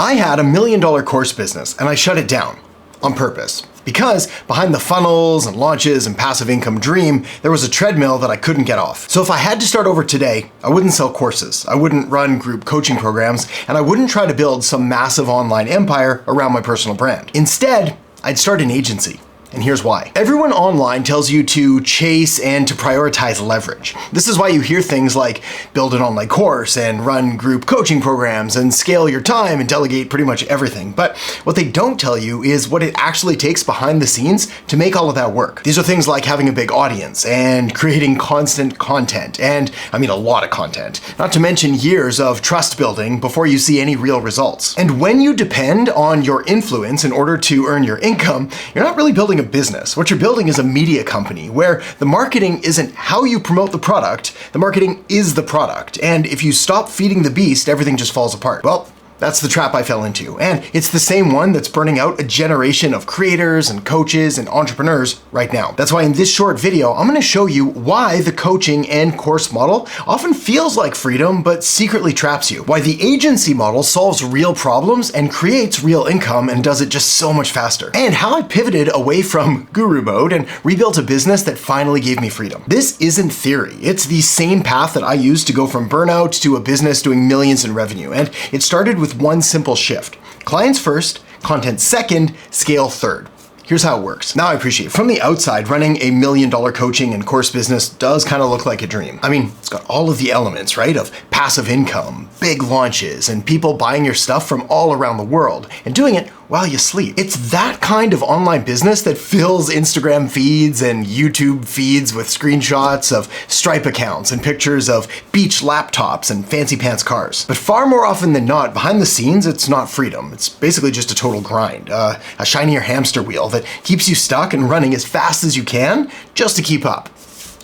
I had $1 million course business and I shut it down on purpose. Because behind the funnels and launches and passive income dream, there was a treadmill that I couldn't get off. So if I had to start over today, I wouldn't sell courses, I wouldn't run group coaching programs, and I wouldn't try to build some massive online empire around my personal brand. Instead, I'd start an agency. And here's why. Everyone online tells you to chase and to prioritize leverage. This is why you hear things like build an online course and run group coaching programs and scale your time and delegate pretty much everything. But what they don't tell you is what it actually takes behind the scenes to make all of that work. These are things like having a big audience and creating constant content, and I mean a lot of content, not to mention years of trust building before you see any real results. And when you depend on your influence in order to earn your income, you're not really building a business. What you're building is a media company where the marketing isn't how you promote the product, the marketing is the product. And if you stop feeding the beast, everything just falls apart. Well, that's the trap I fell into. And it's the same one that's burning out a generation of creators and coaches and entrepreneurs right now. That's why in this short video, I'm gonna show you why the coaching and course model often feels like freedom, but secretly traps you. Why the agency model solves real problems and creates real income and does it just so much faster. And how I pivoted away from guru mode and rebuilt a business that finally gave me freedom. This isn't theory. It's the same path that I used to go from burnout to a business doing millions in revenue. And it started with one simple shift. Clients first, content second, scale third. Here's how it works. Now I appreciate, from the outside, running a $1 million coaching and course business does kind of look like a dream. I mean, it's got all of the elements, right? Of passive income, big launches, and people buying your stuff from all around the world, and doing it while you sleep. It's that kind of online business that fills Instagram feeds and YouTube feeds with screenshots of Stripe accounts and pictures of beach laptops and fancy pants cars. But far more often than not, behind the scenes, it's not freedom. It's basically just a total grind, a shinier hamster wheel that keeps you stuck and running as fast as you can just to keep up.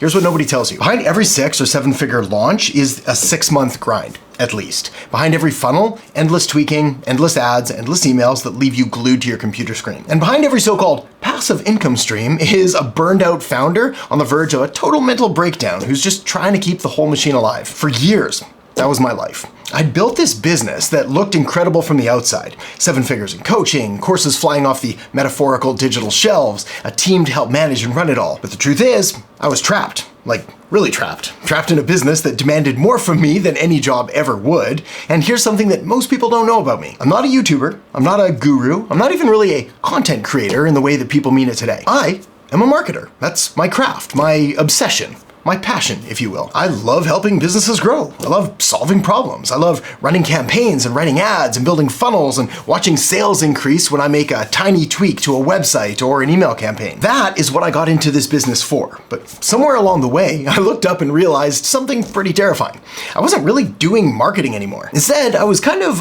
Here's what nobody tells you. Behind every 6 or 7-figure launch is a 6-month grind, at least. Behind every funnel, endless tweaking, endless ads, endless emails that leave you glued to your computer screen. And behind every so-called passive income stream is a burned out founder on the verge of a total mental breakdown who's just trying to keep the whole machine alive. For years, that was my life. I'd built this business that looked incredible from the outside. 7 figures in coaching, courses flying off the metaphorical digital shelves, a team to help manage and run it all. But the truth is, I was trapped. Like, really trapped. Trapped in a business that demanded more from me than any job ever would. And here's something that most people don't know about me. I'm not a YouTuber. I'm not a guru. I'm not even really a content creator in the way that people mean it today. I am a marketer. That's my craft, my obsession. My passion, if you will. I love helping businesses grow. I love solving problems. I love running campaigns and writing ads and building funnels and watching sales increase when I make a tiny tweak to a website or an email campaign. That is what I got into this business for. But somewhere along the way, I looked up and realized something pretty terrifying. I wasn't really doing marketing anymore. Instead, I was kind of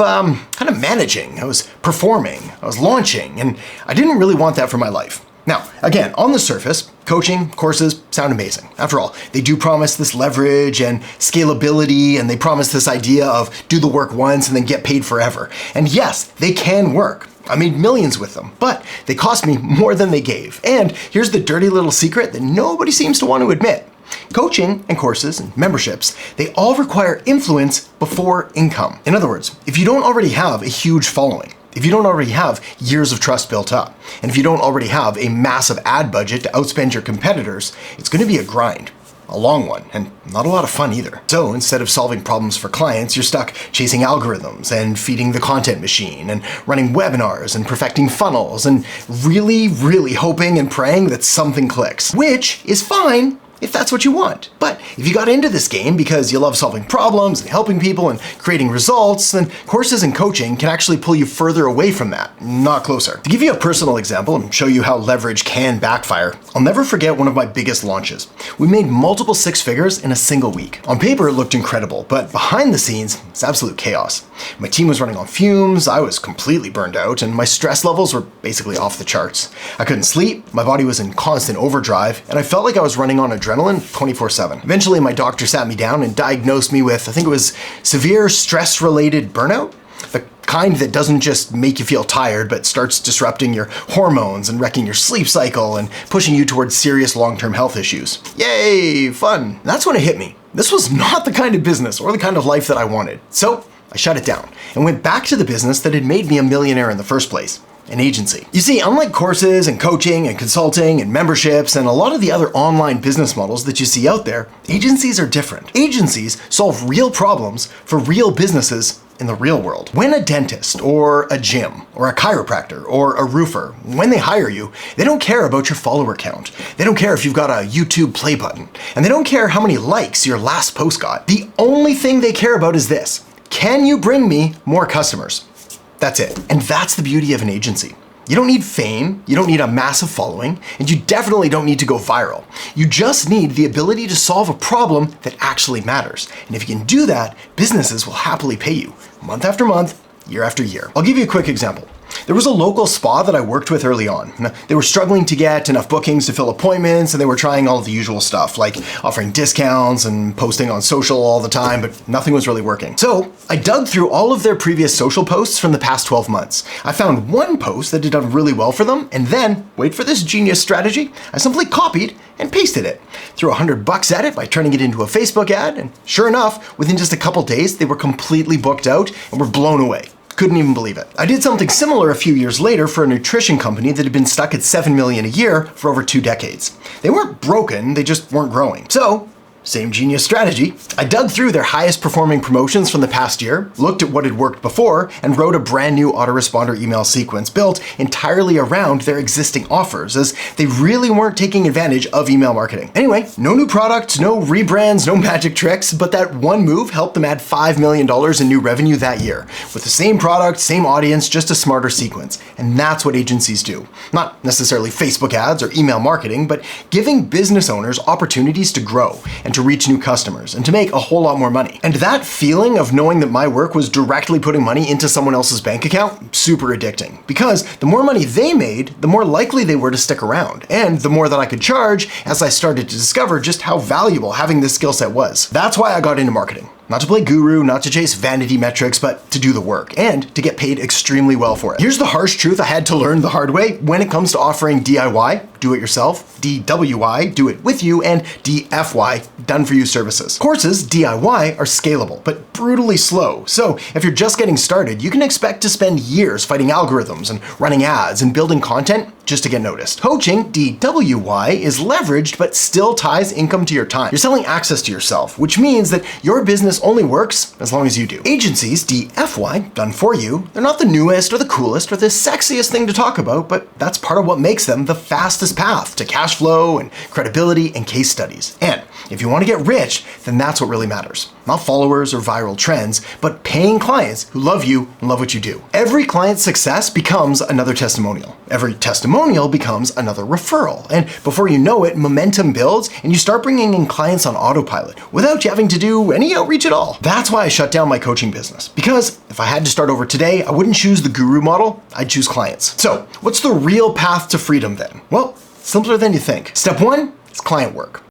managing. I was performing. I was launching, and I didn't really want that for my life. Now, again, on the surface, coaching, courses sound amazing. After all, they do promise this leverage and scalability, and they promise this idea of do the work once and then get paid forever. And yes, they can work. I made millions with them, but they cost me more than they gave. And here's the dirty little secret that nobody seems to want to admit. Coaching and courses and memberships, they all require influence before income. In other words, if you don't already have a huge following, if you don't already have years of trust built up, and if you don't already have a massive ad budget to outspend your competitors, it's going to be a grind, a long one, and not a lot of fun either. So instead of solving problems for clients, you're stuck chasing algorithms and feeding the content machine and running webinars and perfecting funnels and really, really hoping and praying that something clicks, which is fine if that's what you want. But if you got into this game because you love solving problems and helping people and creating results, then courses and coaching can actually pull you further away from that, not closer. To give you a personal example and show you how leverage can backfire, I'll never forget one of my biggest launches. We made multiple 6 figures in a single week. On paper, it looked incredible, but behind the scenes, it's absolute chaos. My team was running on fumes, I was completely burned out, and my stress levels were basically off the charts. I couldn't sleep, my body was in constant overdrive, and I felt like I was running on adrenaline 24/7. Eventually, my doctor sat me down and diagnosed me with, I think it was severe stress-related burnout. The kind that doesn't just make you feel tired, but starts disrupting your hormones and wrecking your sleep cycle and pushing you towards serious long-term health issues. Yay, fun. That's when it hit me. This was not the kind of business or the kind of life that I wanted. So I shut it down and went back to the business that had made me a millionaire in the first place. An agency. You see, unlike courses and coaching and consulting and memberships and a lot of the other online business models that you see out there, agencies are different. Agencies solve real problems for real businesses in the real world. When a dentist or a gym or a chiropractor or a roofer, when they hire you, they don't care about your follower count. They don't care if you've got a YouTube play button. And they don't care how many likes your last post got. The only thing they care about is this: can you bring me more customers? That's it. And that's the beauty of an agency. You don't need fame, you don't need a massive following, and you definitely don't need to go viral. You just need the ability to solve a problem that actually matters. And if you can do that, businesses will happily pay you month after month, year after year. I'll give you a quick example. There was a local spa that I worked with early on. They were struggling to get enough bookings to fill appointments, and they were trying all of the usual stuff, like offering discounts and posting on social all the time, but nothing was really working. So I dug through all of their previous social posts from the past 12 months. I found one post that had done really well for them, and then, wait for this genius strategy, I simply copied and pasted it. Threw $100 at it by turning it into a Facebook ad, and sure enough, within just a couple days, they were completely booked out and were blown away. Couldn't even believe it. I did something similar a few years later for a nutrition company that had been stuck at $7 million a year for over 2 decades. They weren't broken, they just weren't growing. So, same genius strategy. I dug through their highest performing promotions from the past year, looked at what had worked before, and wrote a brand new autoresponder email sequence built entirely around their existing offers, as they really weren't taking advantage of email marketing. Anyway, no new products, no rebrands, no magic tricks, but that one move helped them add $5 million in new revenue that year. With the same product, same audience, just a smarter sequence. And that's what agencies do. Not necessarily Facebook ads or email marketing, but giving business owners opportunities to grow and to reach new customers and to make a whole lot more money. And that feeling of knowing that my work was directly putting money into someone else's bank account, super addicting. Because the more money they made, the more likely they were to stick around, and the more that I could charge as I started to discover just how valuable having this skill set was. That's why I got into marketing. Not to play guru, not to chase vanity metrics, but to do the work and to get paid extremely well for it. Here's the harsh truth I had to learn the hard way when it comes to offering DIY, do it yourself, DWI, do it with you, and DFY, done for you services. Courses, DIY, are scalable, but brutally slow. So if you're just getting started, you can expect to spend years fighting algorithms and running ads and building content just to get noticed. Coaching, DWY, is leveraged but still ties income to your time. You're selling access to yourself, which means that your business only works as long as you do. Agencies, DFY, done for you, they're not the newest or the coolest or the sexiest thing to talk about, but that's part of what makes them the fastest path to cash flow and credibility and case studies. And if you want to get rich, then that's what really matters. Not followers or viral trends, but paying clients who love you and love what you do. Every client's success becomes another testimonial. Every testimonial becomes another referral. And before you know it, momentum builds and you start bringing in clients on autopilot without you having to do any outreach at all. That's why I shut down my coaching business. Because if I had to start over today, I wouldn't choose the guru model, I'd choose clients. So what's the real path to freedom then? Well, simpler than you think. Step 1 is client work.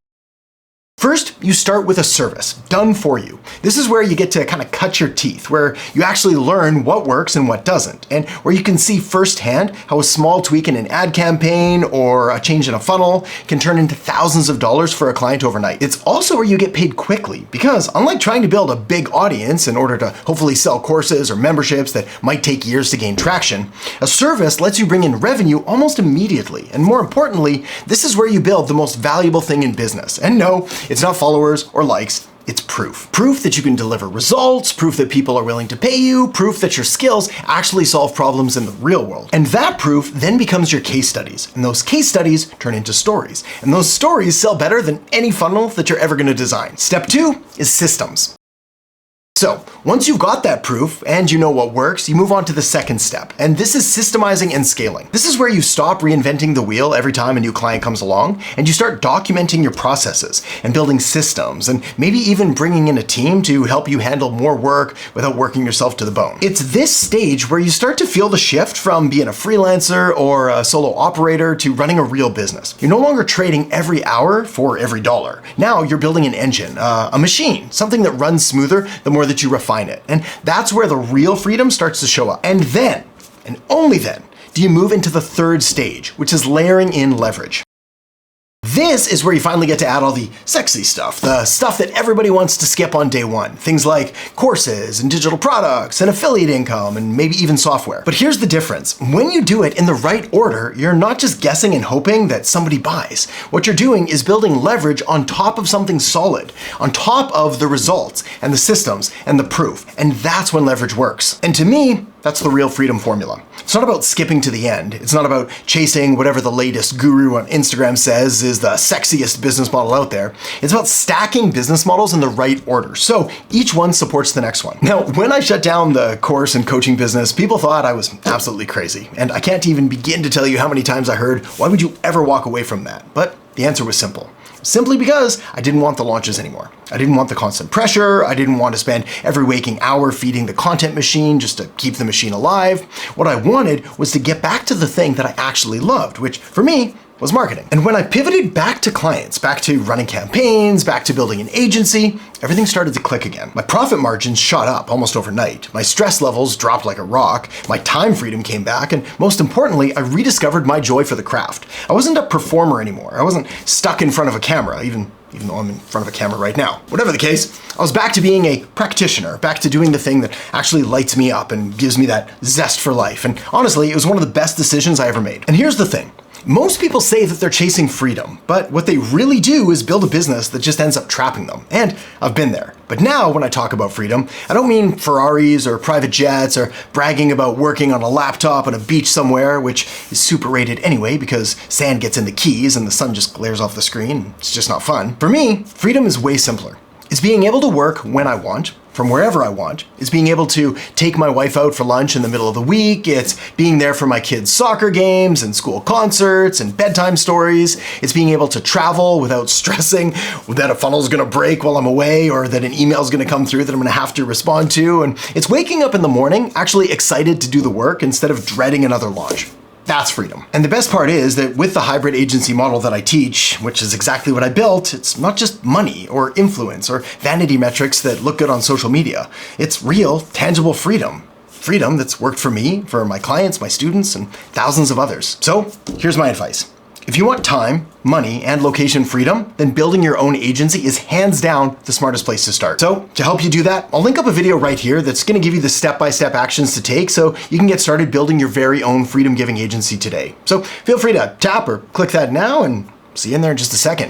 First, you start with a service, done for you. This is where you get to kind of cut your teeth, where you actually learn what works and what doesn't, and where you can see firsthand how a small tweak in an ad campaign or a change in a funnel can turn into thousands of dollars for a client overnight. It's also where you get paid quickly, because unlike trying to build a big audience in order to hopefully sell courses or memberships that might take years to gain traction, a service lets you bring in revenue almost immediately. And more importantly, this is where you build the most valuable thing in business. And no, it's not followers or likes, it's proof. Proof that you can deliver results, proof that people are willing to pay you, proof that your skills actually solve problems in the real world. And that proof then becomes your case studies, and those case studies turn into stories. And those stories sell better than any funnel that you're ever gonna design. Step 2 is systems. So once you've got that proof and you know what works, you move on to the second step. And this is systemizing and scaling. This is where you stop reinventing the wheel every time a new client comes along and you start documenting your processes and building systems and maybe even bringing in a team to help you handle more work without working yourself to the bone. It's this stage where you start to feel the shift from being a freelancer or a solo operator to running a real business. You're no longer trading every hour for every dollar. Now you're building an engine, a machine, something that runs smoother the more that you refine it. And that's where the real freedom starts to show up. And then, and only then, do you move into the third stage, which is layering in leverage. this is where you finally get to add all the sexy stuff, the stuff that everybody wants to skip on day one. Things like courses and digital products and affiliate income and maybe even software. But here's the difference. When you do it in the right order, you're not just guessing and hoping that somebody buys. What you're doing is building leverage on top of something solid, on top of the results and the systems and the proof. And that's when leverage works. And to me, that's the real freedom formula. It's not about skipping to the end. It's not about chasing whatever the latest guru on Instagram says is the sexiest business model out there. It's about stacking business models in the right order, so each one supports the next one. Now, when I shut down the course and coaching business, people thought I was absolutely crazy. And I can't even begin to tell you how many times I heard, why would you ever walk away from that? But the answer was simple. Simply because I didn't want the launches anymore. I didn't want the constant pressure. I didn't want to spend every waking hour feeding the content machine just to keep the machine alive. What I wanted was to get back to the thing that I actually loved, which for me was marketing. And when I pivoted back to clients, back to running campaigns, back to building an agency, everything started to click again. My profit margins shot up almost overnight. My stress levels dropped like a rock. My time freedom came back. And most importantly, I rediscovered my joy for the craft. I wasn't a performer anymore. I wasn't stuck in front of a camera, even though I'm in front of a camera right now. Whatever the case, I was back to being a practitioner, back to doing the thing that actually lights me up and gives me that zest for life. And honestly, it was one of the best decisions I ever made. And here's the thing. Most people say that they're chasing freedom, but what they really do is build a business that just ends up trapping them. And I've been there. But now when I talk about freedom, I don't mean Ferraris or private jets or bragging about working on a laptop on a beach somewhere, which is super rated anyway because sand gets in the keys and the sun just glares off the screen. It's just not fun. For me, freedom is way simpler. It's being able to work when I want, from wherever I want. It's being able to take my wife out for lunch in the middle of the week. It's being there for my kids' soccer games and school concerts and bedtime stories. It's being able to travel without stressing that a funnel's gonna break while I'm away or that an email's gonna come through that I'm gonna have to respond to. And it's waking up in the morning actually excited to do the work instead of dreading another launch. That's freedom. And the best part is that with the hybrid agency model that I teach, which is exactly what I built, it's not just money or influence or vanity metrics that look good on social media. It's real, tangible freedom. Freedom that's worked for me, for my clients, my students, and thousands of others. So here's my advice. If you want time, money, and location freedom, then building your own agency is hands down the smartest place to start. So to help you do that, I'll link up a video right here that's gonna give you the step-by-step actions to take so you can get started building your very own freedom-giving agency today. So feel free to tap or click that now and see you in there in just a second.